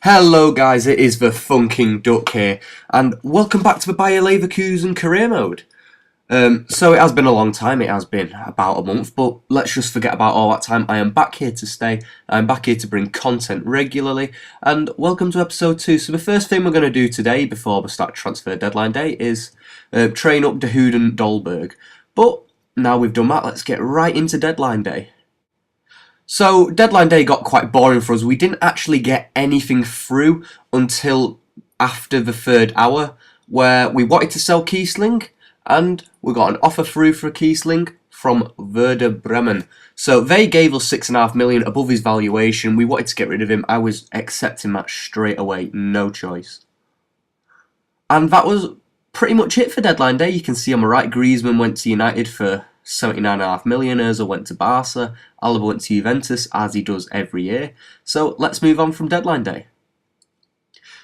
Hello guys, it is the Funking Duck here, and welcome back to the Bayer Leverkusen career mode. So it has been a long time, it has been about a month, but let's just forget about all that time. I am back here to stay, I'm back here to bring content regularly, and welcome to episode 2. So the first thing we're going to do today, before we start transfer deadline day, is train up Dehuden Dolberg. But now we've done that, let's get right into deadline day. So, deadline day got quite boring for us. We didn't actually get anything through until after the third hour, where we wanted to sell Kiesling, and we got an offer through for Kiesling from Werder Bremen. So they gave us 6.5 million above his valuation. We wanted to get rid of him. I was accepting that straight away, no choice. And that was pretty much it for deadline day. You can see on the right, Griezmann went to United for 79.5 million, Ozil went to Barca, Alaba went to Juventus, as he does every year. So let's move on from deadline day.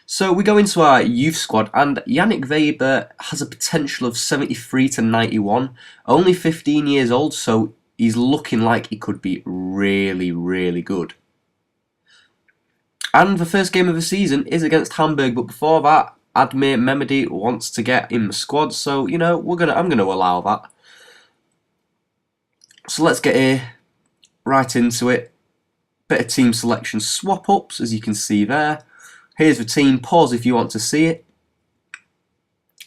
So we go into our youth squad, and Yannick Weber has a potential of 73 to 91, only 15 years old, so he's looking like he could be really, really good. And the first game of the season is against Hamburg, but before that, Admir Mehmedi wants to get in the squad, so you know I'm gonna allow that. So let's get here, right into it. Bit of team selection swap ups, as you can see there. Here's the team, pause if you want to see it.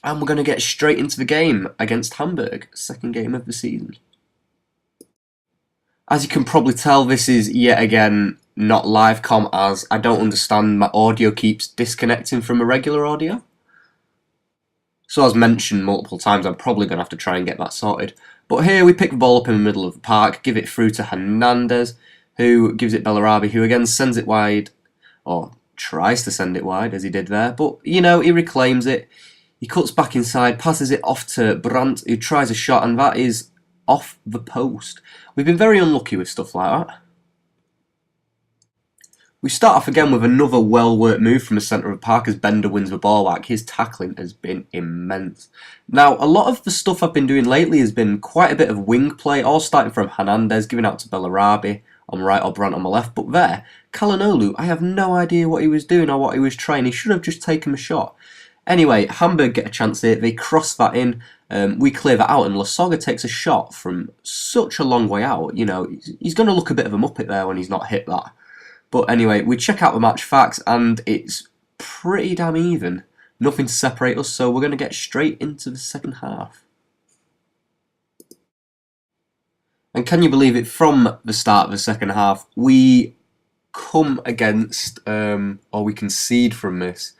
And we're going to get straight into the game against Hamburg, second game of the season. As you can probably tell, this is yet again not live comm, as I don't understand my audio keeps disconnecting from a regular audio. So as mentioned multiple times, I'm probably going to have to try and get that sorted. But here we pick the ball up in the middle of the park, give it through to Hernandez, who gives it Bellarabi, who again sends it wide, or tries to send it wide, as he did there. But, you know, he reclaims it, he cuts back inside, passes it off to Brandt, who tries a shot, and that is off the post. We've been very unlucky with stuff like that. We start off again with another well-worked move from the centre of the park as Bender wins the ball back. His tackling has been immense. Now, a lot of the stuff I've been doing lately has been quite a bit of wing play, all starting from Hernandez, giving out to Bellarabi on the right or Brandt on the left. But there, Calhanoglu, I have no idea what he was doing or what he was trying. He should have just taken a shot. Anyway, Hamburg get a chance here. They cross that in. We clear that out, and Lasogga takes a shot from such a long way out. You know, he's going to look a bit of a muppet there when he's not hit that. But anyway, we check out the match facts, and it's pretty damn even. Nothing to separate us, so we're going to get straight into the second half. And can you believe it, from the start of the second half, we come against, or we concede from this.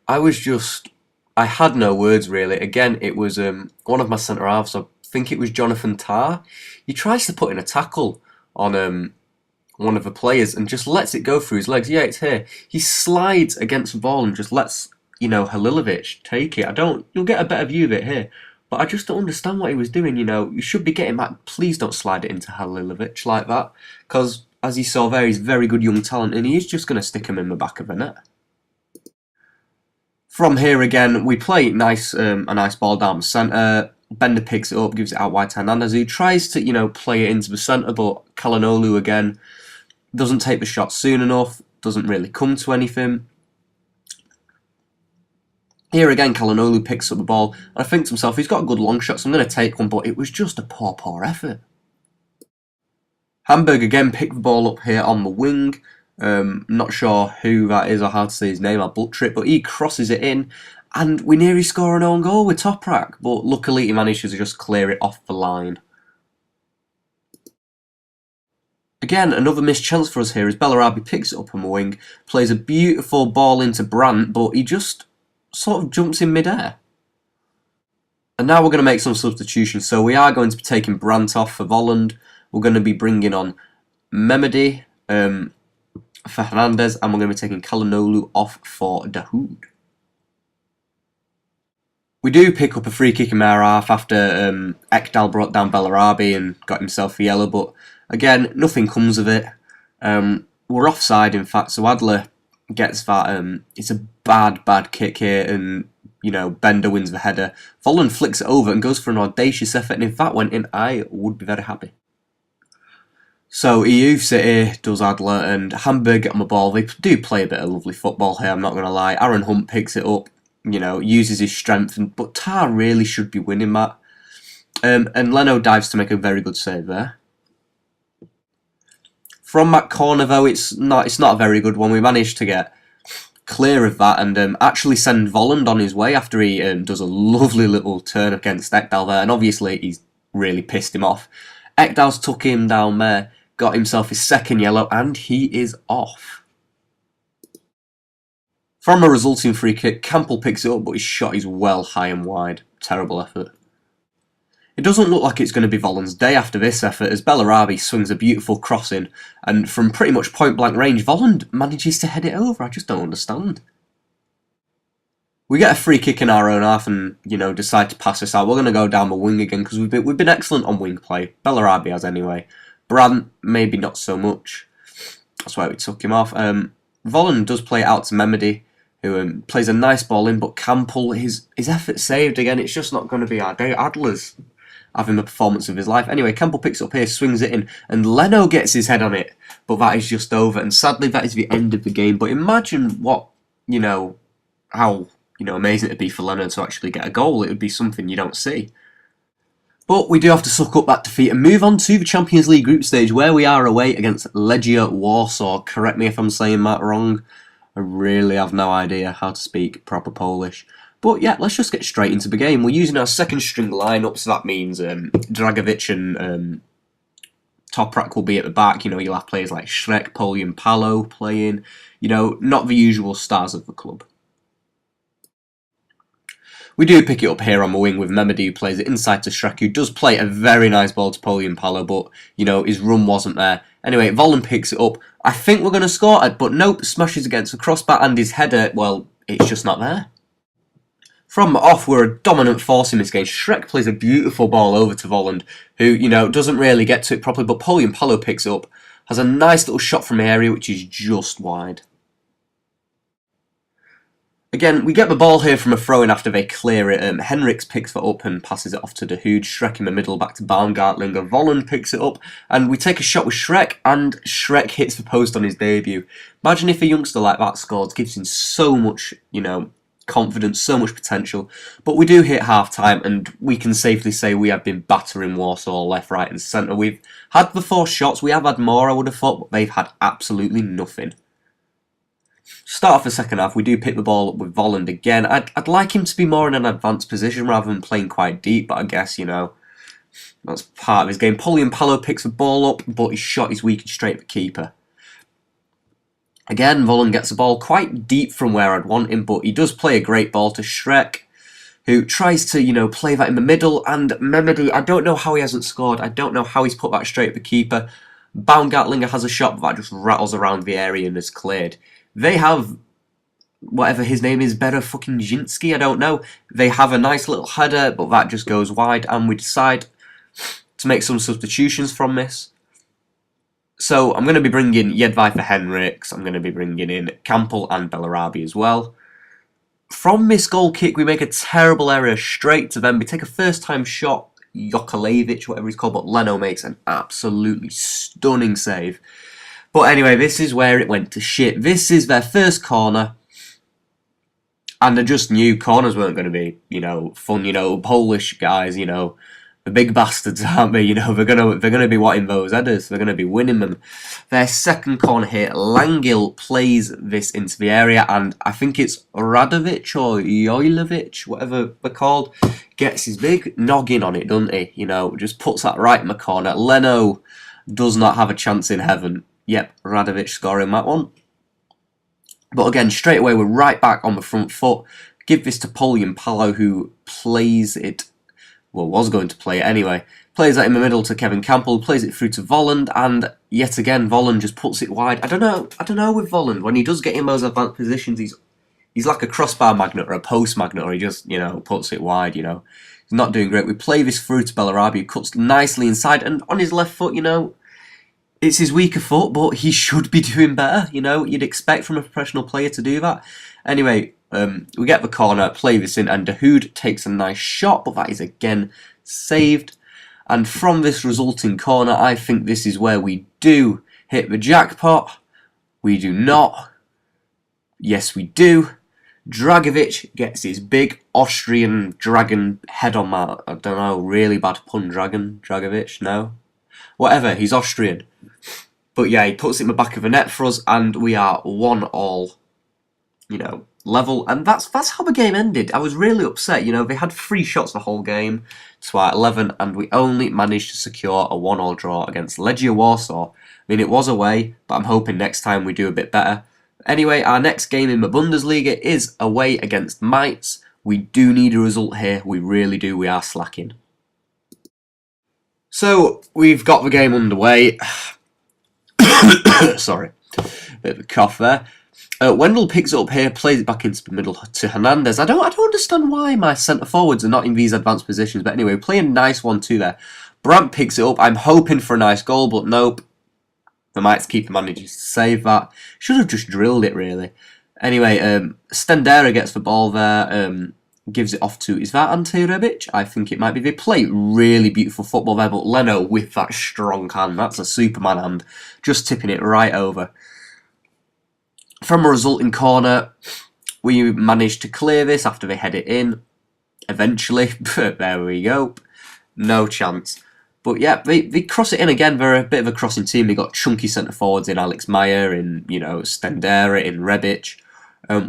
I had no words really. Again, it was one of my centre-halves, I think it was Jonathan Tah. He tries to put in a tackle on one of the players and just lets it go through his legs. Yeah, it's here. He slides against the ball and just lets, you know, Halilovic take it. You'll get a better view of it here. But I just don't understand what he was doing, you know. You should be getting back. Please don't slide it into Halilovic like that. Because, as you saw there, he's very good young talent and he's just going to stick him in the back of the net. From here again, we play a nice ball down the centre. Bender picks it up, gives it out wide to Hernandez, who tries to, you know, play it into the centre, but Calhanoglu again doesn't take the shot soon enough, doesn't really come to anything. Here again, Calhanoglu picks up the ball, and I think to himself, he's got a good long shot, so I'm going to take one, but it was just a poor effort. Hamburg again pick the ball up here on the wing. Not sure who that is or how to say his name, I'll butcher it, but he crosses it in, and we nearly score an own goal with Toprak, but luckily he manages to just clear it off the line. Again, another missed chance for us here as Bellarabi picks it up on the wing, plays a beautiful ball into Brandt, but he just sort of jumps in mid-air. And now we're going to make some substitutions, so we are going to be taking Brandt off for Volland. We're going to be bringing on Mehmedi for Hernandez, and we're going to be taking Calhanoglu off for Dahoud. We do pick up a free kick in our half after Ekdal brought down Bellarabi and got himself a yellow, but again, nothing comes of it. We're offside, in fact, so Adler gets that. It's a bad kick here, and, you know, Bender wins the header. Volland flicks it over and goes for an audacious effort, and if that went in, I would be very happy. So EU City does Adler and Hamburg get on the ball. They do play a bit of lovely football here, I'm not going to lie. Aaron Hunt picks it up, uses his strength, but Tar really should be winning that. And Leno dives to make a very good save there. From that corner though, it's not a very good one. We managed to get clear of that and actually send Volland on his way after he does a lovely little turn against Ekdal there, and obviously he's really pissed him off. Ekdal's took him down there, got himself his second yellow, and he is off. From a resulting free kick, Campbell picks it up, but his shot is well high and wide. Terrible effort. It doesn't look like it's going to be Volland's day after this effort, as Bellarabi swings a beautiful cross in, and from pretty much point blank range, Volland manages to head it over. I just don't understand. We get a free kick in our own half and, decide to pass this out. We're going to go down the wing again, because we've been excellent on wing play. Bellarabi has anyway. Brandt, maybe not so much. That's why we took him off. Volland does play it out to Memedy, who plays a nice ball in, but Campbell, his effort saved again. It's just not going to be our day. Adler's having the performance of his life. Anyway, Campbell picks it up here, swings it in, and Leno gets his head on it. But that is just over, and sadly that is the end of the game. But imagine what, how, amazing it would be for Leno to actually get a goal. It would be something you don't see. But we do have to suck up that defeat and move on to the Champions League group stage, where we are away against Legia Warsaw. Correct me if I'm saying that wrong. I really have no idea how to speak proper Polish. But yeah, let's just get straight into the game. We're using our second string lineup, so that means Dragovic and Toprak will be at the back. You'll have players like Shrek, Polian Palo playing. Not the usual stars of the club. We do pick it up here on the wing with Memedy, who plays it inside to Shrek, who does play a very nice ball to Polian Palo, but, his run wasn't there. Anyway, Volland picks it up. I think we're going to score it, but nope, smashes against the crossbar, and his header, well, it's just not there. From off, we're a dominant force in this game. Shrek plays a beautiful ball over to Volland, who, doesn't really get to it properly, but Polian Palo picks it up. Has a nice little shot from the area, which is just wide. Again, we get the ball here from a throw-in after they clear it. Henriks picks it up and passes it off to Dahoud. Shrek in the middle, back to Baumgartlinger. Volland picks it up, and we take a shot with Shrek, and Shrek hits the post on his debut. Imagine if a youngster like that scores. Gives him so much, confidence, so much potential. But we do hit half-time, and we can safely say we have been battering Warsaw left, right and centre. We've had the 4 shots. We have had more, I would have thought, but they've had absolutely nothing. Start off the second half, we do pick the ball up with Volland again. I'd like him to be more in an advanced position rather than playing quite deep, but I guess, that's part of his game. Polian Palo picks the ball up, but his shot is weak and straight at the keeper. Again, Volland gets the ball quite deep from where I'd want him, but he does play a great ball to Shrek, who tries to, play that in the middle, and Memedy, I don't know how he hasn't scored. I don't know how he's put that straight at the keeper. Baumgartlinger has a shot, but that just rattles around the area and is cleared. They have, whatever his name is, Bera fucking Jinsky, I don't know. They have a nice little header, but that just goes wide, and we decide to make some substitutions from this. So I'm going to be bringing Jedvaj for Henriks, I'm going to be bringing in Campbell and Bellarabi as well. From this goal kick, we make a terrible error straight to them. We take a first-time shot, Jokalevich, whatever he's called, but Leno makes an absolutely stunning save. But anyway, this is where it went to shit. This is their first corner. And I just knew corners weren't going to be, fun, Polish guys, the big bastards, aren't they? They're gonna be wanting those headers. They're gonna be winning them. Their second corner here, Langil plays this into the area, and I think it's Radovic or Jojlovic, whatever they're called, gets his big noggin on it, doesn't he? Just puts that right in the corner. Leno does not have a chance in heaven. Yep, Radovic scoring that one. But again, straight away, we're right back on the front foot. Give this to Polian Palo, who plays it, well, was going to play it anyway. Plays that in the middle to Kevin Campbell, plays it through to Volland, and yet again, Volland just puts it wide. I don't know with Volland. When he does get in those advanced positions, he's like a crossbar magnet or a post magnet, or he just, puts it wide, He's not doing great. We play this through to Bellarabi, who cuts nicely inside, and on his left foot, it's his weaker foot, but he should be doing better. You'd expect from a professional player to do that. Anyway, we get the corner, play this in, and Dahoud takes a nice shot, but that is again saved. And from this resulting corner, I think this is where we do hit the jackpot. We do not. Yes, we do. Dragovic gets his big Austrian dragon head on that. I don't know, really bad pun, Dragovic, no? Whatever, he's Austrian. But yeah, he puts it in the back of the net for us, and we are 1-1, level. And that's how the game ended. I was really upset, they had 3 shots the whole game to our 11, and we only managed to secure a 1-1 draw against Legia Warsaw. I mean, it was away, but I'm hoping next time we do a bit better. Anyway, our next game in the Bundesliga is away against Mainz. We do need a result here, we really do, we are slacking. So, we've got the game underway. Sorry, bit of a cough there. Wendell picks it up here, plays it back into the middle to Hernandez. I don't understand why my centre forwards are not in these advanced positions, but anyway, playing a nice 1-2 there. Brandt picks it up. I'm hoping for a nice goal, but nope. The Mainz keeper manages to save that. Should have just drilled it, really. Anyway, Stendera gets the ball there, gives it off to, is that Ante Rebic? I think it might be. They play really beautiful football there, but Leno with that strong hand, that's a Superman hand, just tipping it right over. From a resulting corner, we managed to clear this after they head it in. Eventually, there we go. No chance. But yeah, they cross it in again. They're a bit of a crossing team. They got chunky centre forwards in Alex Meyer, in Stendera, in Rebic.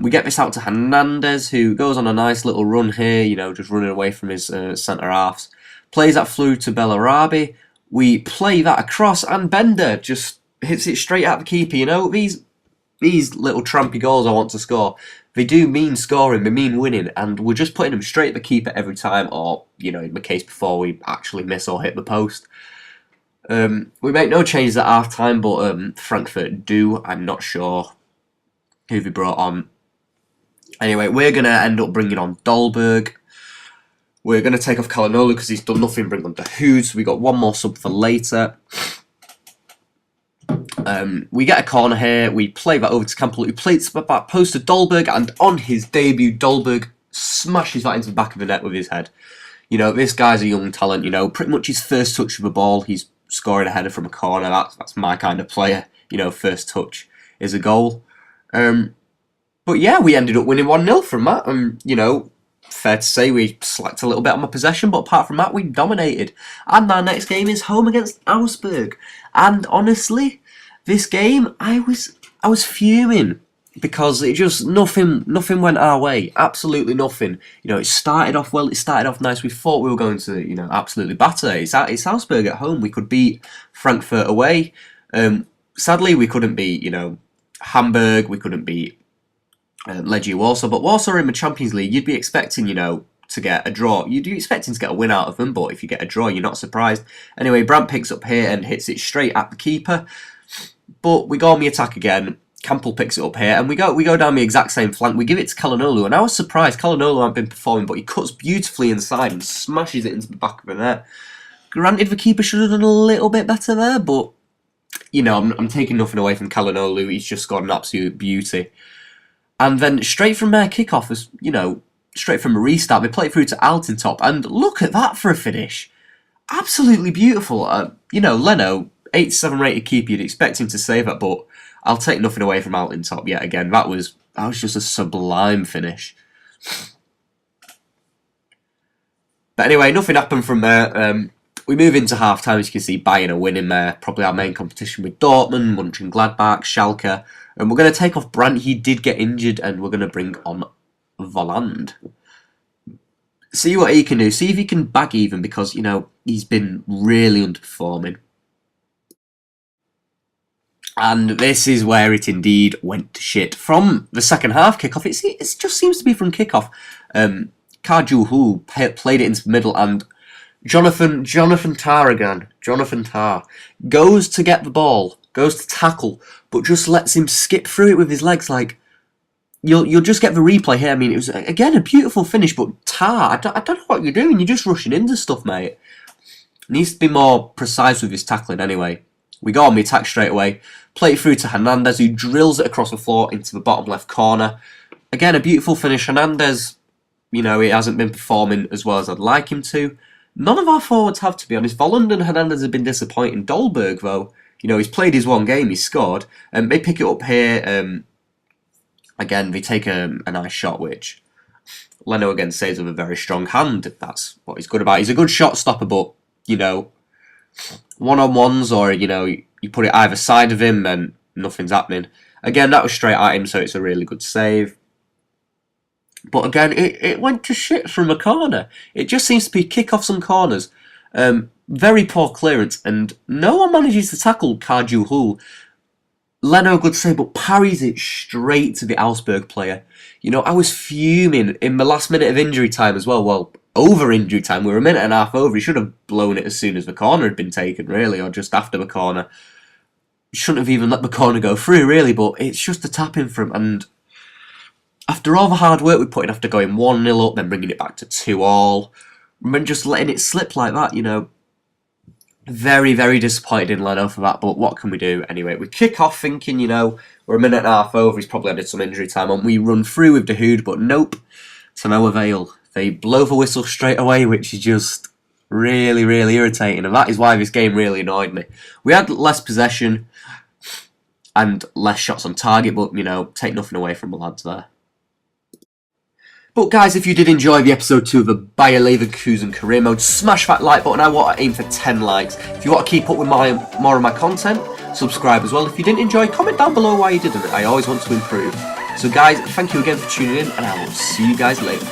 We get this out to Hernandez, who goes on a nice little run here. Just running away from his centre halves. Plays that through to Bellarabi. We play that across, and Bender just hits it straight at the keeper. These little trampy goals I want to score, they do mean scoring, they mean winning, and we're just putting them straight at the keeper every time, or, in the case before we actually miss or hit the post. We make no changes at half time, but Frankfurt do. I'm not sure who they brought on. Anyway, we're going to end up bringing on Dolberg. We're going to take off Calhanoglu because he's done nothing, bring on Dahoud, so we got one more sub for later. We get a corner here, we play that over to Campbell, who plays the back post to Dolberg, and on his debut, Dolberg smashes that into the back of the net with his head. This guy's a young talent, pretty much his first touch of the ball, he's scoring a header from a corner. That's my kind of player, first touch is a goal. But yeah, we ended up winning 1-0 from that, fair to say we slacked a little bit on my possession, but apart from that, we dominated. And our next game is home against Augsburg, and honestly, this game, I was fuming because it just nothing went our way. Absolutely nothing. It started off well. It started off nice. We thought we were going to absolutely batter. It's Augsburg at home. We could beat Frankfurt away. Sadly, we couldn't beat Hamburg. We couldn't beat Legia Warsaw. But Warsaw in the Champions League, you'd be expecting to get a draw. You'd be expecting to get a win out of them. But if you get a draw, you're not surprised. Anyway, Brandt picks up here and hits it straight at the keeper. But we go on the attack again. Campbell picks it up here, and we go down the exact same flank. We give it to Calhanoglu, and I was surprised. Calhanoglu hadn't been performing, but he cuts beautifully inside and smashes it into the back of the net. Granted, the keeper should have done a little bit better there, but I'm taking nothing away from Calhanoglu. He's just got an absolute beauty. And then straight from their kickoff, straight from a restart, they play it through to Altintop, and look at that for a finish. Absolutely beautiful. Leno, 87 rated keeper, you'd expect him to save it, but I'll take nothing away from Altintop yet again. That was just a sublime finish. But anyway, nothing happened from there. We move into half time. As you can see, Bayern are winning there. Probably our main competition with Dortmund, Mönchengladbach, Schalke. And we're going to take off Brandt. He did get injured, and we're going to bring on Volland. See what he can do. See if he can bag even, because he's been really underperforming. And this is where it indeed went to shit. From the second half kickoff, it just seems to be from kickoff. Carjuhu played it into the middle, and Jonathan Tah goes to get the ball, goes to tackle, but just lets him skip through it with his legs. Like, you'll just get the replay here. I mean, it was again a beautiful finish, but Tah, I don't know what you're doing. You're just rushing into stuff, mate. Needs to be more precise with his tackling. Anyway, we go on the attack straight away. Play it through to Hernandez, who drills it across the floor into the bottom left corner. Again, a beautiful finish. Hernandez, he hasn't been performing as well as I'd like him to. None of our forwards have, to be honest. Volland and Hernandez have been disappointing. Dolberg, though, he's played his one game, he's scored. They pick it up here. Again, they take a nice shot, which Leno again saves with a very strong hand. That's what he's good about. He's a good shot stopper, but, one-on-ones or, you put it either side of him and nothing's happening. Again, that was straight at him, so it's a really good save. But again, it went to shit from a corner. It just seems to be kick-offs and corners. Very poor clearance, and no one manages to tackle Cardew Hull. Leno, good save, but parries it straight to the Augsburg player. I was fuming in the last minute of injury time as well. Well, over injury time. We were a minute and a half over. He should have blown it as soon as the corner had been taken, really, or just after the corner. Shouldn't have even let the corner go through, really, but it's just a tap in from, and after all the hard work we put in after going 1-0 up, then bringing it back to 2-2, and then just letting it slip like that, very, very disappointed in Leno for that, but what can we do? Anyway, we kick off thinking, we're a minute and a half over, he's probably had some injury time, and we run through with Dahoud, but nope, to no avail. They blow the whistle straight away, which is just really, really irritating, and that is why this game really annoyed me. We had less possession and less shots on target, but, take nothing away from the lads there. But guys, if you did enjoy the episode 2 of the Bayer Leverkusen career mode, smash that like button. I want to aim for 10 likes. If you want to keep up with more of my content, subscribe as well. If you didn't enjoy, comment down below why you didn't. I always want to improve. So guys, thank you again for tuning in, and I will see you guys later.